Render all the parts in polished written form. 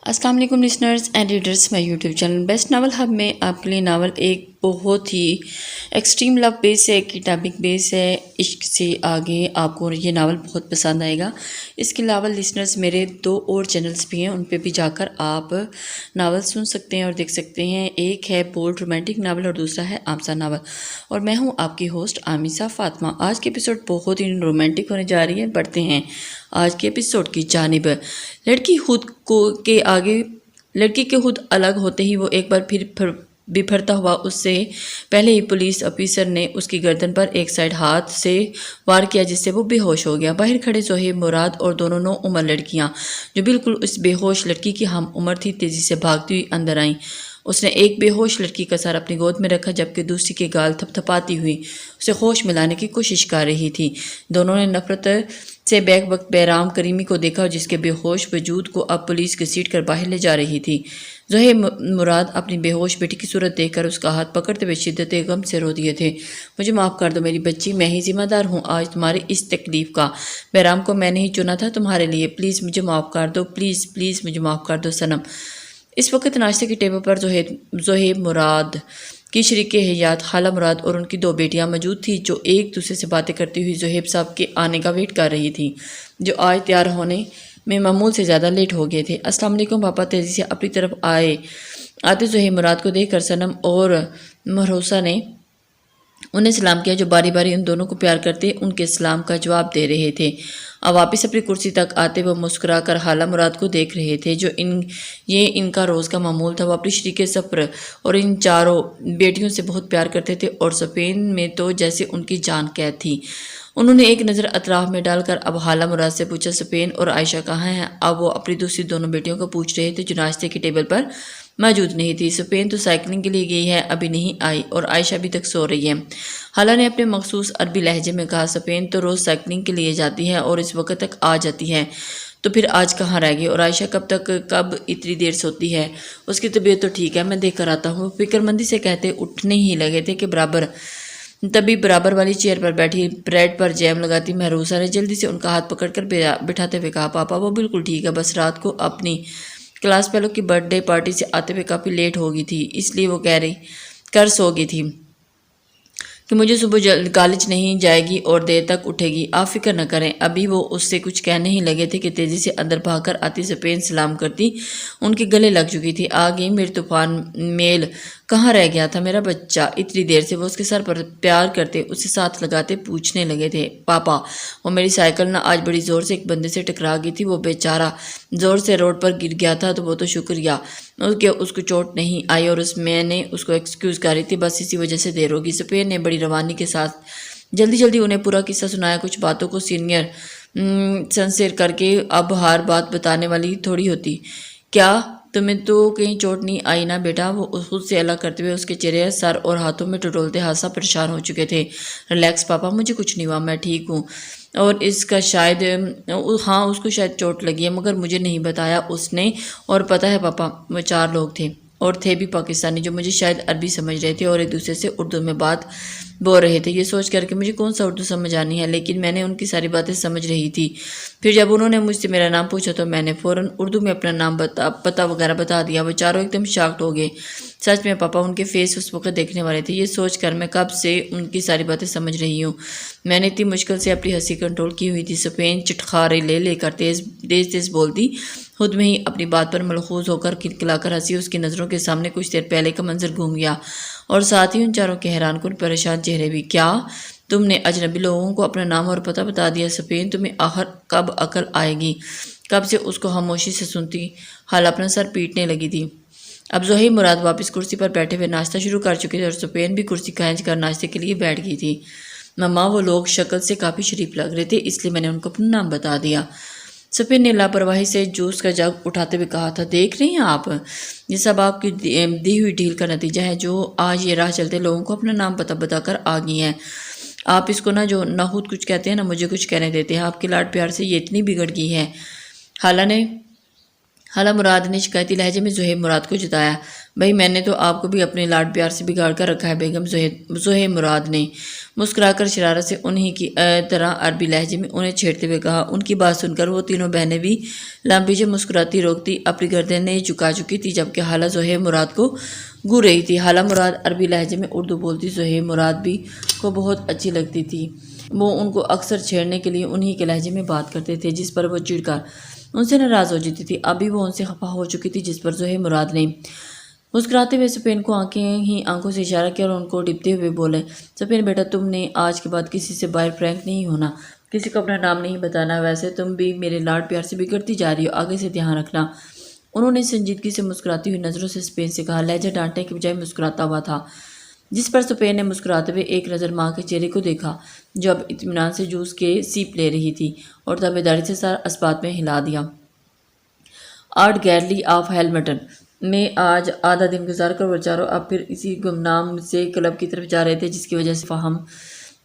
السلام علیکم listeners and readers my YouTube channel best novel hub میں آپ کے لیے ناول ایک بہت ہی ایکسٹریم لو بیس ہے، کٹابک بیس ہے، عشق سے آگے آپ کو یہ ناول بہت پسند آئے گا۔ اس کے علاوہ لسنرز میرے 2 اور چینلز بھی ہیں، ان پہ بھی جا کر آپ ناول سن سکتے ہیں اور دیکھ سکتے ہیں۔ ایک ہے بولڈ رومانٹک ناول اور دوسرا ہے آمسا ناول، اور میں ہوں آپ کی ہوسٹ عامسہ فاطمہ۔ آج کے ایپیسوڈ بہت ہی رومانٹک ہونے جا رہی ہے، بڑھتے ہیں آج کے ایپیسوڈ کی جانب۔ لڑکی کے خود الگ ہوتے ہی وہ ایک بار پھر بپھرتا ہوا اس سے پہلے ہی پولیس آفیسر نے اس کی گردن پر ایک سائیڈ ہاتھ سے وار کیا، جس سے وہ بے ہوش ہو گیا۔ باہر کھڑے زہیب، مراد اور دونوں 9 عمر لڑکیاں جو بالکل اس بے ہوش لڑکی کی ہم عمر تھی، تیزی سے بھاگتی ہوئی اندر آئیں۔ اس نے ایک بے ہوش لڑکی کا سر اپنی گود میں رکھا، جبکہ دوسری کے گال تھپ تھپاتی ہوئی اسے ہوش ملانے کی کوشش کر رہی تھی۔ دونوں نے نفرت سے بیک وقت بہرام کریمی کو دیکھا، جس کے بے ہوش وجود کو اب پولیس گھسیٹ کر باہر لے جا رہی تھی۔ زہیب مراد اپنی بے ہوش بیٹی کی صورت دیکھ کر اس کا ہاتھ پکڑتے ہوئے شدت غم سے رو دیے تھے۔ مجھے معاف کر دو میری بچی، میں ہی ذمہ دار ہوں آج تمہاری اس تکلیف کا۔ بہرام کو میں نے ہی چنا تھا تمہارے لیے، پلیز مجھے معاف کر دو، پلیز پلیز مجھے معاف کر دو صنم۔ اس وقت ناشتے کی ٹیبل پر زہیب مراد کی شریک حیات خالہ مراد اور ان کی 2 بیٹیاں موجود تھیں، جو ایک دوسرے سے باتیں کرتی ہوئی زہیب صاحب کے آنے کا ویٹ کر رہی تھیں، جو آج تیار ہونے میں معمول سے زیادہ لیٹ ہو گئے تھے۔ السلام علیکم پاپا تیزی سے اپنی طرف آتے زہیب مراد کو دیکھ کر صنم اور مہروسہ نے انہیں سلام کیا، جو باری باری ان دونوں کو پیار کرتے ان کے سلام کا جواب دے رہے تھے۔ اب واپس اپنی کرسی تک آتے وہ مسکرا کر خالہ مراد کو دیکھ رہے تھے، جو یہ ان کا روز کا معمول تھا۔ وہ اپنی شریک سفر اور ان 4 بیٹیوں سے بہت پیار کرتے تھے، اور سپین میں تو جیسے ان کی جان قید تھی۔ انہوں نے ایک نظر اطراف میں ڈال کر اب خالہ مراد سے پوچھا، سپین اور عائشہ کہاں ہیں؟ اب وہ اپنی دوسری دونوں بیٹیوں کو پوچھ رہے تھے، جو ناشتے کی ٹیبل پر موجود نہیں تھی۔ سپین تو سائیکلنگ کے لیے گئی ہے، ابھی نہیں آئی، اور عائشہ ابھی تک سو رہی ہے۔ خالہ نے اپنے مخصوص عربی لہجے میں کہا، سپین تو روز سائیکلنگ کے لیے جاتی ہے اور اس وقت تک آ جاتی ہے، تو پھر آج کہاں رہ گئی؟ اور عائشہ کب اتنی دیر سوتی ہے؟ اس کی طبیعت تو ٹھیک ہے، میں دیکھ کر آتا ہوں، فکر مندی سے کہتے اٹھنے ہی لگے تھے کہ تبھی برابر والی چیئر پر بیٹھی بریڈ پر جیم لگاتی مہروسہ نے جلدی سے ان کا ہاتھ پکڑ کر بٹھاتے ہوئے کہا، پاپا وہ بالکل ٹھیک ہے، بس رات کو اپنی کلاس فیلو کی برتھ ڈے پارٹی سے آتے ہوئے کافی لیٹ ہو گئی تھی، اس لیے وہ کر سو گئی تھی کہ مجھے صبح کالج نہیں جائے گی اور دیر تک اٹھے گی۔ آپ فکر نہ کریں۔ ابھی وہ اس سے کچھ کہنے ہی لگے تھے کہ تیزی سے اندر بھاگ کر آتی سپین سلام کرتی ان کے گلے لگ چکی تھی۔ آ گئی میرے طوفان میل، کہاں رہ گیا تھا میرا بچہ؟ اتنی دیر سے وہ اس کے سر پر پیار کرتے، اسے ساتھ لگاتے پوچھنے لگے تھے، پاپا وہ میری سائیکل نہ آج بڑی زور سے ایک بندے سے ٹکرا گئی تھی، وہ بیچارہ زور سے روڈ پر گر گیا تھا، تو وہ تو شکریہ کہ اس کو چوٹ نہیں آئی، اور میں نے اس کو ایکسکیوز کر رہی تھی، بس اسی وجہ سے دیر ہوگی۔ سپین نے بڑی روانی کے ساتھ جلدی انہیں پورا قصہ سنایا۔ کچھ باتوں کو سنسیر کر کے اب ہر بات بتانے والی تھوڑی ہوتی۔ کیا تمہیں تو کہیں چوٹ نہیں آئی نا بیٹا؟ وہ خود سے الگ کرتے ہوئے اس کے چہرے، سر اور ہاتھوں میں ٹٹولتے ہاتھ پریشان ہو چکے تھے۔ ریلیکس پاپا، مجھے کچھ نہیں ہوا، میں ٹھیک ہوں، اور اس کو شاید چوٹ لگی ہے، مگر مجھے نہیں بتایا اس نے۔ اور پتہ ہے پاپا، وہ 4 لوگ تھے اور تھے بھی پاکستانی، جو مجھے شاید عربی سمجھ رہے تھے اور ایک دوسرے سے اردو میں بات بول رہے تھے۔ یہ سوچ کر کہ مجھے کون سا اردو سمجھ آنی ہے، لیکن میں نے ان کی ساری باتیں سمجھ رہی تھی۔ پھر جب انہوں نے مجھ سے میرا نام پوچھا تو میں نے فوراً اردو میں اپنا نام پتہ وغیرہ بتا دیا۔ وہ 4 ایک دم شاکڈ ہو گئے۔ سچ میں پاپا، ان کے فیس اس وقت دیکھنے والے تھے۔ یہ سوچ کر میں کب سے ان کی ساری باتیں سمجھ رہی ہوں۔ میں نے اتنی مشکل سے اپنی ہنسی کنٹرول کی ہوئی تھی۔ سپین چٹخارے لے کر تیز بولتی، خود میں ہی اپنی بات پر ملحوظ ہو کر کھلکھلا کر ہنسی۔ اس کی نظروں کے سامنے کچھ دیر پہلے کا منظر گھوم گیا، اور ساتھ ہی ان 4 کے حیران کن پریشان چہرے بھی۔ کیا تم نے اجنبی لوگوں کو اپنا نام اور پتہ بتا دیا؟ سپین تمہیں آخر کب عقل آئے گی؟ کب سے اس کو خاموشی سے سنتی خالہ اپنا سر پیٹنے لگی تھی۔ اب زہیب مراد واپس کرسی پر بیٹھے ہوئے ناشتہ شروع کر چکے تھے، اور سپین بھی کرسی کھینچ کر ناشتے کے لیے بیٹھ گئی تھی۔ مما، وہ لوگ شکل سے کافی شریف لگ رہے تھے، اس لیے میں نے ان کو اپنا نام بتا دیا۔ سپین نے لاپرواہی سے جوس کا جگ اٹھاتے ہوئے کہا تھا، دیکھ رہی ہیں آپ، یہ سب آپ کی دی ہوئی ڈھیل کا نتیجہ ہے، جو آج یہ راہ چلتے لوگوں کو اپنا نام پتہ بتا کر آ گئی ہیں۔ آپ اس کو نہ خود کچھ کہتے ہیں نہ مجھے کچھ کہنے دیتے ہیں۔ آپ کے لاڈ پیار سے یہ اتنی بگڑ گئی ہے۔ خالہ نے خالہ مراد نے شکایتی لہجے میں زہیب مراد کو جتایا۔ بھائی میں نے تو آپ کو بھی اپنے لاڈ پیار سے بگاڑ کر رکھا ہے بیگم، زہیب مراد نے مسکرا کر شرارت سے انہی کی طرح عربی لہجے میں انہیں چھیڑتے ہوئے کہا۔ ان کی بات سن کر وہ تینوں بہنیں بھی لمبی مسکراتی روکتی اپنی گردنیں جھکا چکی تھی، جبکہ خالہ زہیب مراد کو گو رہی تھی۔ خالہ مراد عربی لہجے میں اردو بولتی زہیب مراد بھی کو بہت اچھی لگتی تھی۔ وہ ان کو اکثر چھیڑنے کے لیے انہی کے لہجے میں بات کرتے تھے، جس پر وہ چڑ کر ان سے ناراض ہو جاتی تھی۔ اب بھی وہ ان سے خفا ہو چکی تھی، جس پر زہیب مراد نے مسکراتے ہوئے سپین کو آنکھوں سے اشارہ کیا اور ان کو ڈپتے ہوئے بولے، سپین بیٹا تم نے آج کے بعد کسی سے باہر فرینک نہیں ہونا، کسی کو اپنا نام نہیں بتانا، ویسے تم بھی میرے لاڈ پیار سے بگڑتی جا رہی ہو، آگے سے دھیان رکھنا۔ انہوں نے سنجیدگی سے مسکراتی ہوئی نظروں سے سپین سے کہا، لہجہ ڈانٹنے کے بجائے مسکراتا ہوا تھا، جس پر سپین نے مسکراتے ہوئے ایک نظر ماں کے چہرے کو دیکھا جو اب اطمینان سے جوس کے سیپ لے رہی تھی، اور تابعداری سے سارا اسبات میں ہلا دیا۔ آرٹ گیلری آف ہیملٹن میں آج آدھا دن گزار کر وہ چاروں اب پھر اسی گمنام سے کلب کی طرف جا رہے تھے، جس کی وجہ سے فہم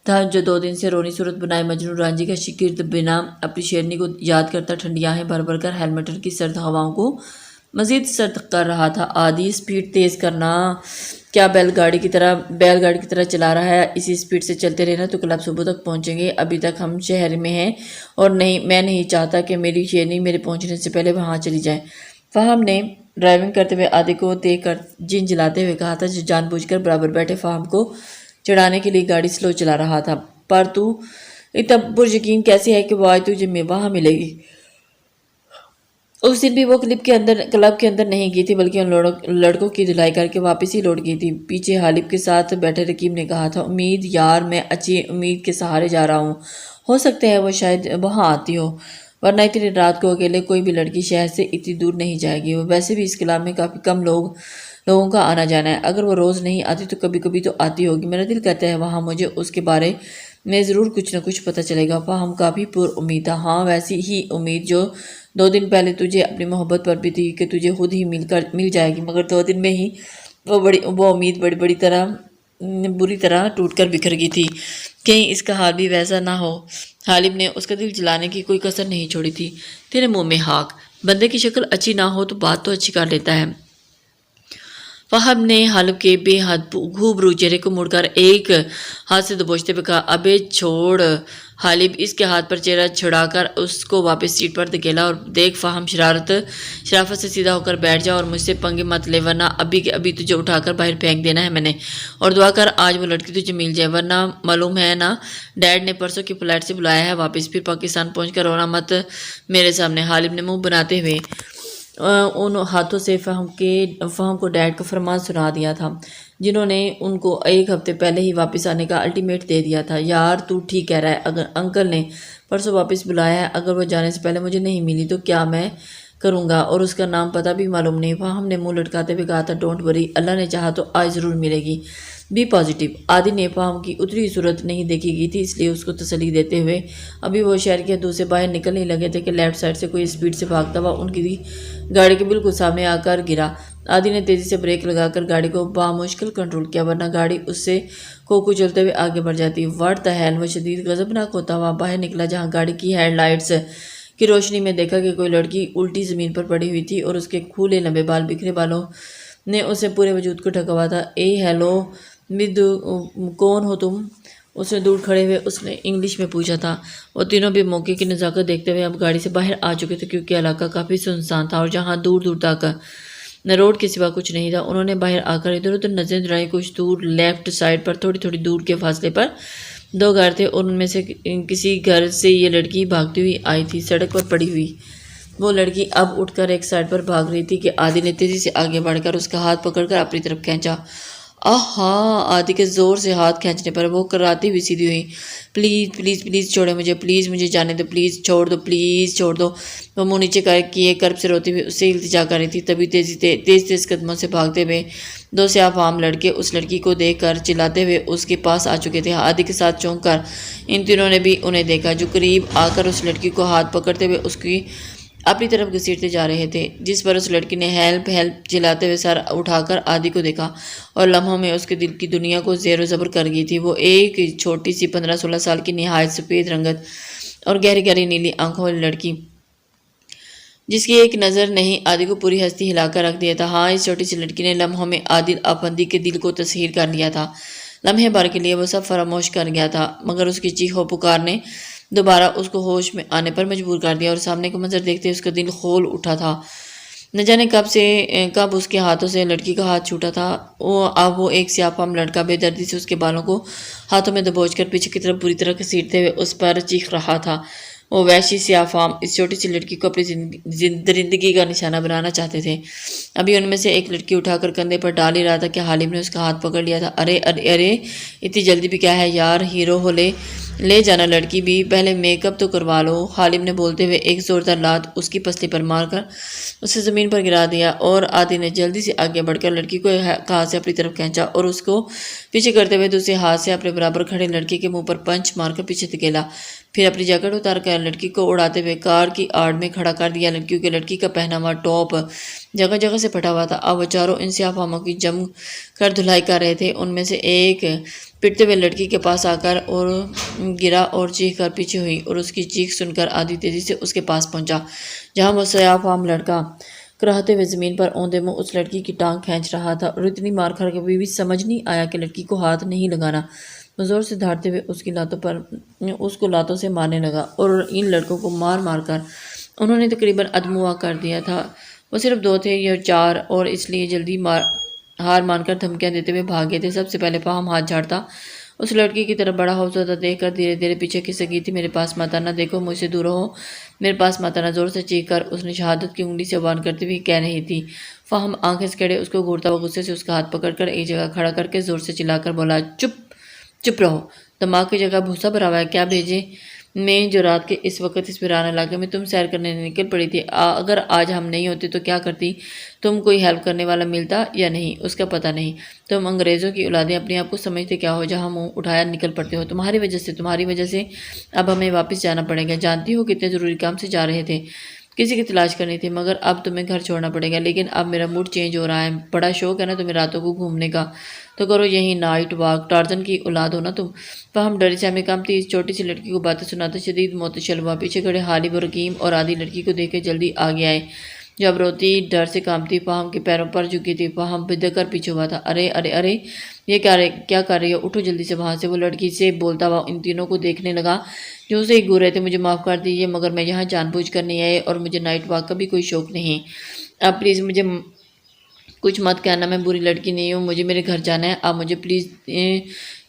تھا جو 2 دن سے رونی صورت بنائے مجنون رانجی کا شگرد بنا اپنی شیرنی کو یاد کرتا ٹھنڈی آہیں بھر بھر کر ہیملٹن کی سرد ہواؤں کو مزید سرد کر رہا تھا۔ آدھی سپیڈ تیز کرنا، کیا بیل گاڑی کی طرح چلا رہا ہے، اسی سپیڈ سے چلتے رہنا تو کلب صبح تک پہنچیں گے، ابھی تک ہم شہر میں ہیں اور میں نہیں چاہتا کہ میری شیرنی میرے پہنچنے سے پہلے وہاں چلی جائے۔ فہم نے ڈرائیونگ کرتے ہوئے آدھی کو دیکھ کر جن جلاتے ہوئے کہا تھا، جو جان بوجھ کر برابر بیٹھے فہم کو چڑھانے کے لیے گاڑی سلو چلا رہا تھا، پر تو اتنا پریقین کیسے ہے کہ وہ آج تجھے وہاں ملے گی؟ اس دن بھی وہ کلب کے اندر نہیں گئی تھی، بلکہ ان لڑکوں کی دھلائی کر کے واپس ہی لوٹ گئی تھی۔ پیچھے حالب کے ساتھ بیٹھے رقیب نے کہا تھا، امید یار میں اچھی امید کے سہارے جا رہا ہوں، ہو سکتا ہے وہ شاید وہاں آتی ہو، ورنہ اتنی رات کو اکیلے کوئی بھی لڑکی شہر سے اتنی دور نہیں جائے گی۔ ویسے بھی اس کلب میں کافی کم لوگوں کا آنا جانا ہے، اگر وہ روز نہیں آتی تو کبھی کبھی تو آتی ہوگی، میرا دل کہتا ہے وہاں مجھے اس کے بارے میں ضرور کچھ نہ کچھ پتہ چلے گا۔ فہم کافی پر امید تھا، ہاں ویسی ہی امید جو 2 دن پہلے تجھے اپنی محبت پر بھی تھی کہ تجھے خود ہی مل جائے گی، مگر 2 دن میں ہی وہ امید بری طرح ٹوٹ کر بکھر گئی تھی۔ کہیں اس کا حال بھی ویسا نہ ہو۔ حالب نے اس کا دل جلانے کی کوئی کسر نہیں چھوڑی تھی۔ تیرے منہ میں ہاک، بندے کی شکل اچھی نہ ہو تو بات تو اچھی کر لیتا ہے۔ فہم نے حالب کے بے حد گھوبرو چہرے کو مڑ کر ایک ہاتھ سے دبوچتے ہوئے کہا، ابے چھوڑ حالب، اس کے ہاتھ پر چہرہ چھڑا کر اس کو واپس سیٹ پر دھکیلا، اور دیکھ فہم شرافت سے سیدھا ہو کر بیٹھ جا اور مجھ سے پنگے مت لے، ورنہ ابھی کے ابھی تجھے اٹھا کر باہر پھینک دینا ہے میں نے، اور دعا کر آج وہ لڑکی تجھے مل جائے، ورنہ معلوم ہے نا ڈیڈ نے پرسوں کی فلائٹ سے بلایا ہے واپس، پھر پاکستان پہنچ کر رونا مت میرے سامنے۔ حالب نے منہ بناتے ہوئے ان ہاتھوں سے فہم کو ڈیڈ کا فرمان سنا دیا تھا، جنہوں نے ان کو 1 ہفتے پہلے ہی واپس آنے کا الٹیمیٹ دے دیا تھا۔ یار تو ٹھیک کہہ رہا ہے، اگر انکل نے پرسوں واپس بلایا ہے، اگر وہ جانے سے پہلے مجھے نہیں ملی تو کیا میں کروں گا، اور اس کا نام پتہ بھی معلوم نہیں۔ فہم نے منہ لٹکاتے ہوئے کہا تھا، ڈونٹ وری، اللہ نے چاہا تو آج ضرور ملے گی، بی پازیٹیو۔ عادی نے فہم کی اتری صورت نہیں دیکھی گئی تھی، اس لیے اس کو تسلی دیتے ہوئے ابھی وہ شہر کی حدود سے باہر نکل نہیں لگے تھے کہ لیفٹ سائڈ سے کوئی اسپیڈ سے بھاگتا ہوا ان کی گاڑی کے بالکل سامنے آ کر گرا۔ عادی نے تیزی سے بریک لگا کر گاڑی کو بامشکل کنٹرول کیا، ورنہ گاڑی اس سے کچلتے ہوئے آگے بڑھ جاتی۔ What the hell! وہ شدید غضبناک ہوتا ہوا باہر نکلا، جہاں گاڑی کی ہیڈ لائٹس کی روشنی میں دیکھا کہ کوئی لڑکی الٹی زمین پر پڑی ہوئی تھی، اور اس کے کھولے لمبے بال بکھرے بالوں نے اسے پورے وجود کو ڈھکا ہوا تھا۔ اے ہیلو کون ہو تم؟ اس نے دور کھڑے ہوئے اس نے انگلش میں پوچھا تھا۔ وہ تینوں بھی موقع کی نزاکت دیکھتے ہوئے اب گاڑی سے باہر آ چکے تھے، کیونکہ علاقہ کافی سنسان تھا اور جہاں دور دور تک روڈ کے سوا کچھ نہیں تھا۔ انہوں نے باہر آ کر ادھر ادھر نظریں دوڑائیں۔ کچھ دور لیفٹ سائڈ پر تھوڑی دور کے فاصلے پر 2 گھر تھے، اور ان میں سے کسی گھر سے یہ لڑکی بھاگتی ہوئی آئی تھی، سڑک پر پڑی ہوئی۔ وہ لڑکی اب اٹھ کر ایک سائڈ پر بھاگ رہی تھی کہ عادی نے تیزی سے آگے بڑھ کر اس کا ہاتھ پکڑ کر اپنی طرف کھینچا۔ ہاں، عادی کے زور سے ہاتھ کھینچنے پر وہ کراتی ہوئی سیدھی ہوئی۔ پلیز چھوڑے مجھے، پلیز مجھے جانے دو، پلیز چھوڑ دو، پلیز چھوڑ دو۔ وہ منہ نیچے کیے کرب سے روتی ہوئی اس سے التجا کر رہی تھی، تبھی تیز قدموں سے بھاگتے ہوئے 2 سیاہ فام لڑکے اس لڑکی کو دیکھ کر چلاتے ہوئے اس کے پاس آ چکے تھے۔ عادی کے ساتھ چونک کر ان تینوں نے بھی انہیں دیکھا، جو قریب آ کر اس لڑکی کو ہاتھ پکڑتے ہوئے اس کی اپنی طرف گھسیٹتے جا رہے تھے، جس پر اس لڑکی نے ہیلپ چلاتے ہوئے سر اٹھا کر عادی کو دیکھا، اور لمحوں میں اس کے دل کی دنیا کو زیر و زبر کر گئی تھی۔ وہ ایک چھوٹی سی 15-16 سال کی نہایت سفید رنگت اور گہری گہری نیلی آنکھوں والی لڑکی جس کی ایک نظر نہیں عادی کو پوری ہستی ہلا کر رکھ دیا تھا۔ ہاں، اس چھوٹی سی لڑکی نے لمحوں میں عادل آفندی کے دل کو تسخیر کر لیا تھا۔ لمحے بھر کے لیے وہ سب فراموش کر گیا تھا، مگر اس کی چیخ و پکار نے دوبارہ اس کو ہوش میں آنے پر مجبور کر دیا، اور سامنے کا منظر دیکھتے اس کا دل کھول اٹھا تھا۔ نہ جانے کب اس کے ہاتھوں سے لڑکی کا ہاتھ چھوٹا تھا۔ اب وہ ایک سیاہ فام لڑکا بے دردی سے اس کے بالوں کو ہاتھوں میں دبوچ کر پیچھے کی طرف بری طرح گھسیٹتے ہوئے اس پر چیخ رہا تھا۔ وہ وحشی سیاہ فام اس چھوٹی سی لڑکی کو اپنی درندگی کا نشانہ بنانا چاہتے تھے۔ ابھی ان میں سے ایک لڑکی اٹھا کر کندھے پر ڈال ہی رہا تھا کہ حالم نے اس کا ہاتھ پکڑ لیا تھا۔ ارے ارے ارے، اتنی جلدی بھی کیا ہے یار، ہیرو ہو لے جانا لڑکی بھی، پہلے میک اپ تو کروا لو، حالم نے بولتے ہوئے ایک زوردار لات اس کی پسلی پر مار کر اسے زمین پر گرا دیا، اور عادی نے جلدی سے آگے بڑھ کر لڑکی کو ایک ہاتھ سے اپنی طرف کھینچا اور اس کو پیچھے کرتے ہوئے دوسرے ہاتھ سے اپنے برابر کھڑے لڑکی کے منہ پر پنچ مار کر پیچھے دھکیلا، پھر اپنی جیکٹ اتار کر لڑکی کو اڑاتے ہوئے کار کی آڑ میں کھڑا کر دیا۔ کیونکہ لڑکی کا پہناوا ٹاپ جگہ جگہ سے پھٹا ہوا تھا، اب وہ چاروں ان سیاہ فاموں کی جم کر دھلائی کر رہے تھے۔ ان میں سے ایک پٹتے ہوئے لڑکی کے پاس آ کر اور گرا اور چیخ کر پیچھے ہوئی، اور اس کی چیخ سن کر عادی تیزی سے اس کے پاس پہنچا، جہاں وہ سیاہ فام لڑکا کراہتے ہوئے زمین پر اوندے منہ اس لڑکی کی ٹانگ کھینچ رہا تھا، اور اتنی مار کھا کے بھی سمجھ نہیں آیا کہ لڑکی کو ہاتھ نہیں لگانا۔ وہ زور سے دھاڑتے ہوئے اس کو لاتوں سے مارنے لگا، اور ان لڑکوں کو مار مار کر انہوں نے تقریباً ادموا کر دیا تھا۔ وہ صرف 2 تھے یا 4، اور اس لیے جلدی ہار مان کر دھمکیاں دیتے ہوئے بھاگ گئے تھے۔ سب سے پہلے فہم ہاتھ جھاڑتا اس لڑکی کی طرف بڑا خوفزدہ دیکھ کر دھیرے دھیرے پیچھے کھسک گئی تھی۔ میرے پاس مت آنا، دیکھو مجھ سے دور رہو، میرے پاس مت آنا، زور سے چیخ کر اس نے شہادت کی انگلی سے وان کرتے ہوئے کہہ رہی تھی۔ فہم آنکھیں سکیڑے اس کو گھورتا ہوا غصے سے اس کا ہاتھ پکڑ کر ایک جگہ کھڑا کر کے زور سے چلا کر بولا، چپ رہو، دماغ کی جگہ بھوسا بھرا ہوا ہے کیا؟ بھیجے میں جو رات کے اس وقت اس ویران علاقے میں تم سیر کرنے نکل پڑی تھی، اگر آج ہم نہیں ہوتے تو کیا کرتی؟ تم کوئی ہیلپ کرنے والا ملتا یا نہیں، اس کا پتہ نہیں۔ تم انگریزوں کی اولادیں اپنے آپ کو سمجھتے کیا ہو، جہاں منہ اٹھایا نکل پڑتے ہو۔ تمہاری وجہ سے اب ہمیں واپس جانا پڑے گا۔ جانتی ہو کتنے ضروری کام سے جا رہے تھے، کسی کی تلاش کرنی تھی، مگر اب تمہیں گھر چھوڑنا پڑے گا۔ لیکن اب میرا موڈ چینج ہو رہا ہے، بڑا شوق ہے نا تمہیں راتوں کو گھومنے کا، تو کرو یہی نائٹ واک، ٹارزن کی اولاد ہو نا تم۔ فہم ڈری سے ہمیں کام تھی، اس چھوٹی سی لڑکی کو باتیں سناتے شدید معتشل ہوا۔ پیچھے کھڑے حالب اور رکیم اور عادی لڑکی کو دیکھ کے جلدی آگے آئے، جو اب روتی ڈر سے کانپتی فہم کے پیروں پر جھکی تھی۔ فہم بدک کر پیچھے ہوا تھا۔ ارے ارے ارے، یہ کیا کر رہی ہو؟ اٹھو جلدی سے وہاں سے۔ وہ لڑکی سے بولتا ہوا ان تینوں کو دیکھنے لگا جو اسے ہی گھور رہے تھے۔ مجھے معاف کر دیجیے، مگر میں یہاں جان بوجھ کر نہیں آئی، اور مجھے نائٹ واک کا بھی کوئی شوق نہیں۔ اب پلیز مجھے کچھ مت کہنا، میں بری لڑکی نہیں ہوں، مجھے میرے گھر جانا ہے، آپ مجھے پلیز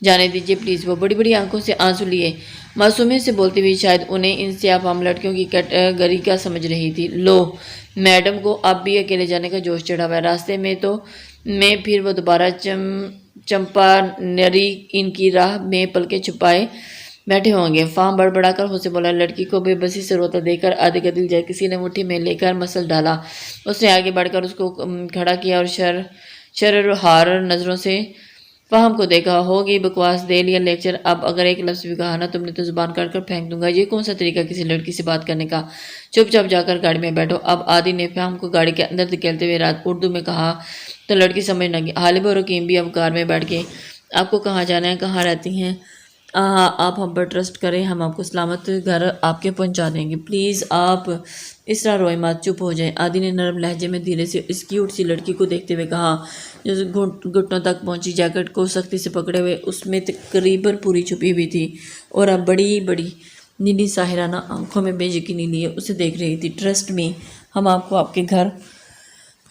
جانے دیجیے پلیز۔ وہ بڑی بڑی آنکھوں سے آنسو لیے معصومیت سے بولتی ہوئی شاید انہیں ان سیاہ فام لڑکیوں کی کیٹیگری کا سمجھ رہی تھی۔ لو، میڈم کو اب بھی اکیلے جانے کا جوش چڑھا ہوا ہے، راستے میں پھر وہ دوبارہ چمپانری ان کی راہ میں پلکیں چھپائے بیٹھے ہوں گے۔ فہم بڑبڑا کر اسے بولا۔ لڑکی کو بے بسی سے روتا دیکھ کر عادی کا دل جائے کسی نے مٹھی میں لے کر مسل ڈالا۔ اس نے آگے بڑھ کر اس کو کھڑا کیا اور شررحار نظروں سے فہم کو دیکھا۔ ہوگی بکواس، دے لیا لیکچر، اب اگر ایک لفظ بھی کہا نا تم نے تو زبان کاٹ کر پھینک دوں گا۔ یہ کون سا طریقہ کسی لڑکی سے بات کرنے کا؟ چپ چاپ جا کر گاڑی میں بیٹھو۔ اب عادی نے فہم کو گاڑی کے اندر دھکیلتے ہوئے اردو میں کہا تو لڑکی سمجھ نہ گئی۔ حالب اور رکیم بھی اب کار میں بیٹھ گئے۔ آپ کو کہاں جانا ہے، کہاں رہتی ہیں؟ آپ ہم پر ٹرسٹ کریں، ہم آپ کو سلامت گھر آپ کے پہنچا دیں گے، پلیز آپ اس طرح روئے مت، چپ ہو جائیں۔ عادی نے نرم لہجے میں دھیرے سے اس کیوٹ سی لڑکی کو دیکھتے ہوئے کہا، جو گھٹنوں تک پہنچی جیکٹ کو سختی سے پکڑے ہوئے اس میں تقریباً پوری چھپی ہوئی تھی، اور اب بڑی بڑی نیلی ساحرانہ آنکھوں میں بے یقینی لیے اسے دیکھ رہی تھی۔ ٹرسٹ می، ہم آپ کو آپ کے گھر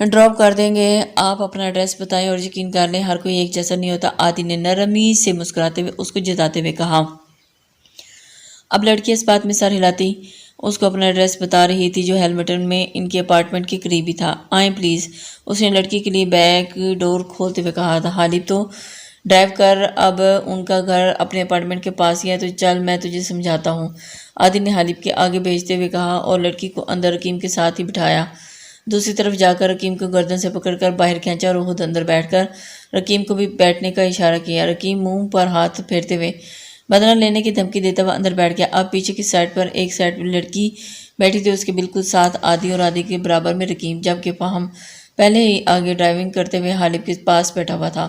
ڈراپ کر دیں گے، آپ اپنا ایڈریس بتائیں اور یقین کر لیں ہر کوئی ایک جیسا نہیں ہوتا۔ عادی نے نرمی سے مسکراتے ہوئے اس کو جتاتے ہوئے کہا۔ اب لڑکی اس بات میں سر ہلاتی اس کو اپنا ایڈریس بتا رہی تھی جو ہیملٹن میں ان کے اپارٹمنٹ کے قریب ہی تھا۔ آئیں پلیز، اس نے لڑکی کے لیے بیک ڈور کھولتے ہوئے کہا تھا۔ حالب تو ڈرائیو کر، اب ان کا گھر اپنے اپارٹمنٹ کے پاس ہی ہے، تو چل میں تجھے سمجھاتا ہوں، عادی نے حالب کے آگے بھیجتے ہوئے کہا، اور لڑکی کو اندر رکیم کے ساتھ ہی بٹھایا۔ دوسری طرف جا کر رکیم کو گردن سے پکڑ کر باہر کھینچا اور خود اندر بیٹھ کر رکیم کو بھی بیٹھنے کا اشارہ کیا۔ رکیم منہ پر ہاتھ پھیرتے ہوئے بدلہ لینے کی دھمکی دیتا ہوا اندر بیٹھ گیا۔ اب پیچھے کی سائڈ پر ایک سائڈ لڑکی بیٹھی تھی، اس کے بالکل ساتھ عادی اور عادی کے برابر میں رکیم، جبکہ فہم پہلے ہی آگے ڈرائیونگ کرتے ہوئے حالب کے پاس بیٹھا ہوا تھا۔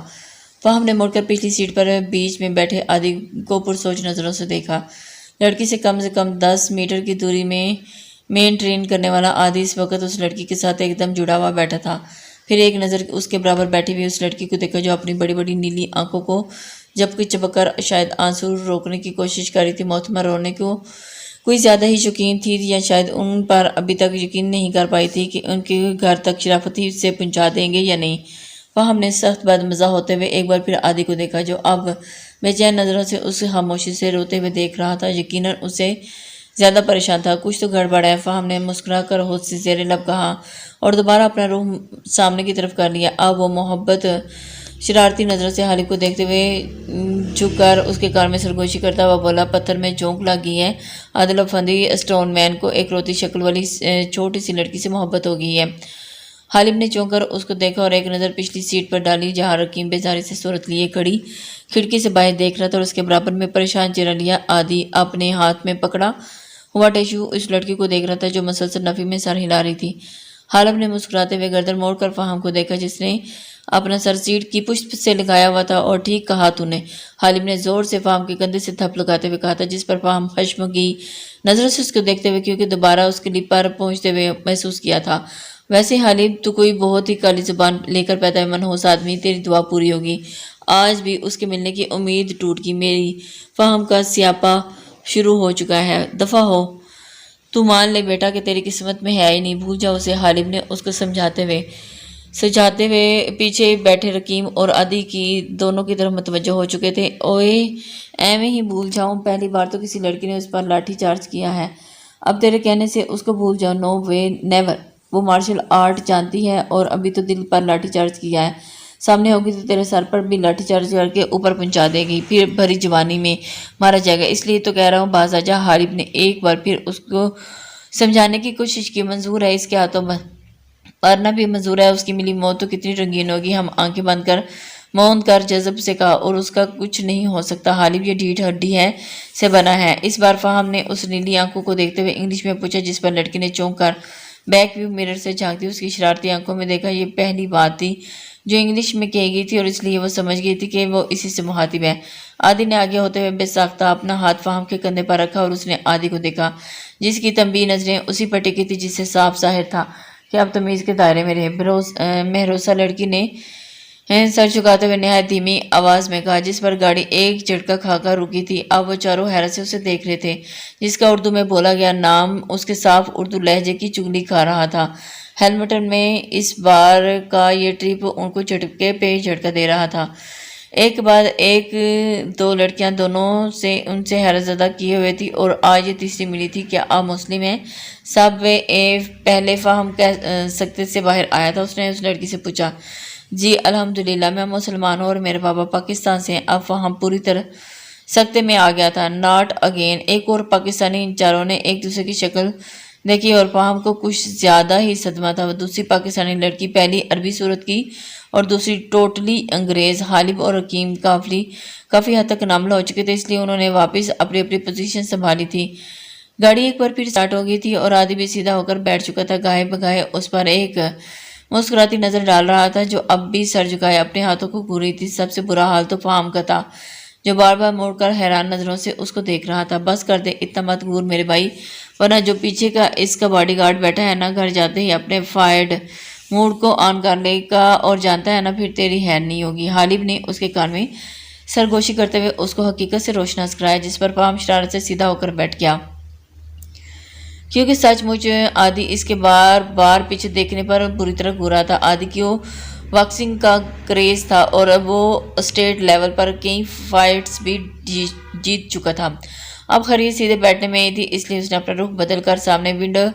فہم نے مڑ کر پچھلی سیٹ پر بیچ میں بیٹھے عادی کو پرسوچ نظروں سے دیکھا۔ لڑکی سے کم 10 میٹر کی دوری میں مین ٹرین کرنے والا عادی اس وقت اس لڑکی کے ساتھ ایک دم جڑا ہوا بیٹھا تھا۔ پھر ایک نظر اس کے برابر بیٹھی ہوئی اس لڑکی کو دیکھا جو اپنی بڑی بڑی نیلی آنکھوں کو جھپکی چپک کر شاید آنسو روکنے کی کوشش کر رہی تھی۔ محتمہ رونے کو کوئی زیادہ ہی شوقین تھی یا شاید ان پر ابھی تک یقین نہیں کر پائی تھی کہ ان کے گھر تک شرافتی سے پہنچا دیں گے یا نہیں۔ فہم نے سخت بد مزہ ہوتے ہوئے ایک بار پھر عادی کو دیکھا جو اب بے چین نظروں سے اس خاموشی سے روتے ہوئے دیکھ رہا تھا۔ یقیناً اسے زیادہ پریشان تھا۔ کچھ تو گڑبڑ ہے، فہم نے مسکرا کر ہوش سے زیر لب کہا اور دوبارہ اپنا رخ سامنے کی طرف کر لیا۔ اب وہ محبت شرارتی نظروں سے حالب کو دیکھتے ہوئے جھک کر اس کے کان میں سرگوشی کرتا ہوا بولا، پتھر میں جھونک لگ گئی ہے۔ عادل افندی اسٹون مین کو ایک روتی شکل والی چھوٹی سی لڑکی سے محبت ہو گئی ہے۔ حالب نے چونک کر اس کو دیکھا اور ایک نظر پچھلی سیٹ پر ڈالی جہاں رکیم بیزاری سے صورت لیے کھڑی کھڑکی سے باہر دیکھ رہا تھا اور اس کے برابر میں پریشان چہرہ لیا عادی اپنے ہاتھ میں پکڑا ہوا ٹیشو اس لڑکی کو دیکھ رہا تھا جو مسلسل نفی میں سر ہلا رہی تھی۔ حالب نے مسکراتے ہوئے گردن موڑ کر فہم کو دیکھا جس نے اپنا سر سیٹ کی پشت سے لگایا ہوا تھا اور ٹھیک کہا تو نے۔ حالب نے زور سے فہم کے کندھے سے تھپ لگاتے ہوئے کہا تھا جس پر فہم خشم کی نظروں سے اس کو دیکھتے ہوئے کیونکہ دوبارہ اس کے لب پر پہنچتے ہوئے محسوس کیا تھا، ویسے حالب تو کوئی بہت ہی کالی زبان لے کر پیدا منحوس آدمی، تیری دعا پوری ہوگی۔ آج بھی اس کے ملنے کی امید ٹوٹ گئی، میری فہم کا سیاپا شروع ہو چکا ہے، دفع ہو، تو مان لے بیٹا کہ تیری قسمت میں ہے ہی نہیں، بھول جا اسے۔ حالب نے اس کو سمجھاتے ہوئے پیچھے بیٹھے رکیم اور عادی کی دونوں کی طرف متوجہ ہو چکے تھے۔ اوئے ایویں ہی بھول جاؤں، پہلی بار تو کسی لڑکی نے اس پر لاٹھی چارج کیا ہے، اب تیرے کہنے سے اس کو بھول جاؤ، نو وے نیور، وہ مارشل آرٹ جانتی ہے اور ابھی تو دل پر لاٹھی چارج کیا ہے، سامنے ہوگی تو تیرے سر پر بھی لاٹھی چارج کر کے اوپر پہنچا دے گی، پھر بھری جوانی میں مارا جائے گا، اس لیے تو کہہ رہا ہوں باز آجا۔ حالب نے ایک بار پھر اس کو سمجھانے کی کوشش کی، منظور ہے اس کے ہاتھوں مارنا بھی منظور ہے، اس کی ملی موت تو کتنی رنگین ہوگی۔ ہم آنکھیں بند کر موند کر جذب سے کہا اور اس کا کچھ نہیں ہو سکتا حالب، یہ ڈھیٹ ہڈی ہے سے بنا ہے۔ اس بار فہم نے اس نیلی آنکھوں کو دیکھتے ہوئے انگلش میں پوچھا جس پر لڑکی نے چونک کر بیک ویو مرر سے جھانکتی اس کی شرارتی آنکھوں میں دیکھا۔ یہ پہلی بات تھی جو انگلش میں کہی گئی تھی اور اس لیے وہ سمجھ گئی تھی کہ وہ اسی سے مخاطب ہے۔ عادی نے آگے ہوتے ہوئے بے ساختہ اپنا ہاتھ فہم کے کندھے پر رکھا اور اس نے عادی کو دیکھا جس کی تنبیہ نظریں اسی پر ٹکی تھی جس سے صاف ظاہر تھا کہ اب تمیز کے دائرے میں رہے۔ مہروسہ لڑکی نے سر جھکاتے ہوئے نہایت دھیمی آواز میں کہا جس پر گاڑی ایک جھٹکا کھا کر رکی تھی۔ اب وہ چاروں حیرت سے اسے دیکھ رہے تھے جس کا اردو میں بولا گیا نام اس کے صاف اردو لہجے کی چگلی کھا رہا تھا۔ ہیملٹن میں اس بار کا یہ ٹرپ ان کو جھٹکے پہ جھٹکا دے رہا تھا، ایک کے بعد ایک دو لڑکیاں دونوں سے ان سے حیرت زدہ کیے ہوئے تھی اور آج یہ تیسری ملی تھی۔ کیا آپ مسلم ہیں؟ سب وے پہلے فہم سکتے سے باہر آیا تھا، اس نے اس لڑکی سے پوچھا۔ جی الحمدللہ میں مسلمان ہوں اور میرے بابا پاکستان سے ہیں۔ اب فہم پوری طرح سکتے میں آ گیا تھا۔ ناٹ اگین، ایک اور پاکستانی۔ ان چاروں نے ایک دوسرے کی شکل دیکھی اور فہم کو کچھ زیادہ ہی صدمہ تھا۔ وہ دوسری پاکستانی لڑکی پہلی عربی صورت کی اور دوسری ٹوٹلی انگریز۔ حالب اور رکیم کافی حد تک ناملہ ہو چکے تھے اس لیے انہوں نے واپس اپنی اپنی پوزیشن سنبھالی تھی۔ گاڑی ایک بار پھر سٹارٹ ہو گئی تھی اور عادی بھی سیدھا ہو کر بیٹھ چکا تھا، گاہے بگاہے اس پر ایک مسکراتی نظر ڈال رہا تھا جو اب بھی سر جھکائے اپنے ہاتھوں کو گھور رہی تھی۔ سب سے برا حال تو فہم کا تھا جو بار بار موڑ کر حیران نظروں سے اس کو دیکھ رہا تھا۔ بس کر دے، اتنا مت گھور میرے بھائی، ورنہ جو پیچھے کا اس کا باڈی گارڈ بیٹھا ہے نا، گھر جاتے ہی اپنے فائرڈ موڈ کو آن کر لے گا اور جانتا ہے نا پھر تیری خیر نہیں ہوگی۔ حالب نے اس کے کان میں سرگوشی کرتے ہوئے اس کو حقیقت سے روشناس کرایا جس پر فہم شرارت سے سیدھا ہو کر بیٹھ گیا کیونکہ سچ مچ عادی اس کے بار بار پیچھے دیکھنے پر بری طرح گھورا تھا۔ عادی کو باکسنگ کا کریز تھا اور اب وہ اسٹیٹ لیول پر کئی فائٹس بھی جیت چکا تھا۔ اب خرید سیدھے بیٹھنے میں ہی تھی اس لیے اس نے اپنا رخ بدل کر سامنے ونڈو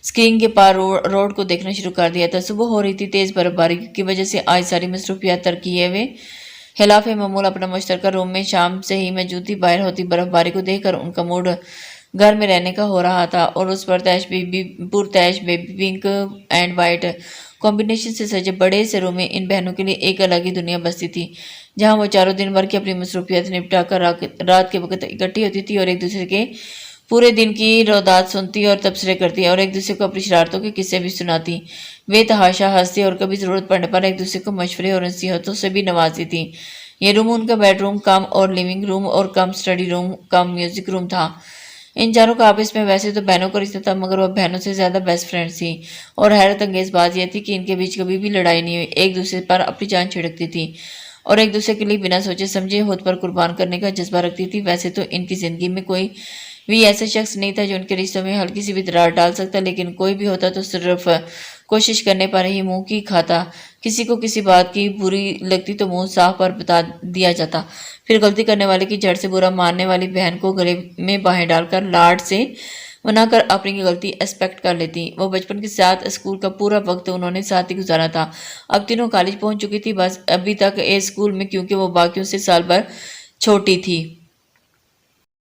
اسکرین کے پار روڈ کو دیکھنا شروع کر دیا تھا۔ صبح ہو رہی تھی، تیز برف باری کی وجہ سے آج ساری مصروفیات ترک کیے ہوئے خلاف معمول اپنا مشترکہ روم میں شام سے ہی موجود تھی۔ باہر ہوتی برف باری کو دیکھ کر ان کا موڈ گھر میں رہنے کا ہو رہا تھا اور اس پر پرتعش baby pink and white combination سے سجے بڑے سے روم میں ان بہنوں کے لیے ایک الگ ہی دنیا بستی تھی جہاں وہ چاروں دن بھر کی اپنی مصروفیات نپٹا کر رات کے وقت اکٹھی ہوتی تھی اور ایک دوسرے کے پورے دن کی رودات سنتی اور تبصرے کرتی اور ایک دوسرے کو اپنی شرارتوں کے قصے بھی سناتی، بے تحاشا ہنستی اور کبھی ضرورت پڑنے پر ایک دوسرے کو مشورے اور نصیحتوں سے بھی نوازتی تھی۔ یہ روم ان کا بیڈ روم کم اور لیونگ روم اور کم اسٹڈی روم کم میوزک روم تھا۔ ان چاروں کا آپس میں ویسے تو بہنوں کا رشتہ تھا، مگر وہ بہنوں سے زیادہ بیسٹ فرینڈ تھی، اور حیرت انگیز بات یہ تھی کہ ان کے بیچ کبھی بھی لڑائی نہیں ہوئی، ایک دوسرے پر اپنی جان چھڑکتی تھی اور ایک دوسرے کے لیے بنا سوچے سمجھے خود پر قربان کرنے کا جذبہ رکھتی تھی۔ ویسے تو ان کی زندگی میں کوئی بھی ایسا شخص نہیں تھا جو ان کے رشتوں میں ہلکی سی بھی درار ڈال سکتا، لیکن کوئی بھی ہوتا تو صرف کوشش کرنے پر ہی منہ کی کھاتا۔ کسی کو کسی بات کی بری لگتی تو منہ صاف پر بتا دیا جاتا، پھر غلطی کرنے والے کی جڑ سے برا ماننے والی بہن کو گلے میں باہیں ڈال کر لاڈ سے منا کر اپنی غلطی ایکسپیکٹ کر لیتی۔ وہ بچپن کے ساتھ اسکول کا پورا وقت انہوں نے ساتھ ہی گزارا تھا۔ اب تینوں کالج پہنچ چکی تھی، بس ابھی تک اسکول میں، کیونکہ وہ باقیوں سے سال بھر چھوٹی تھی۔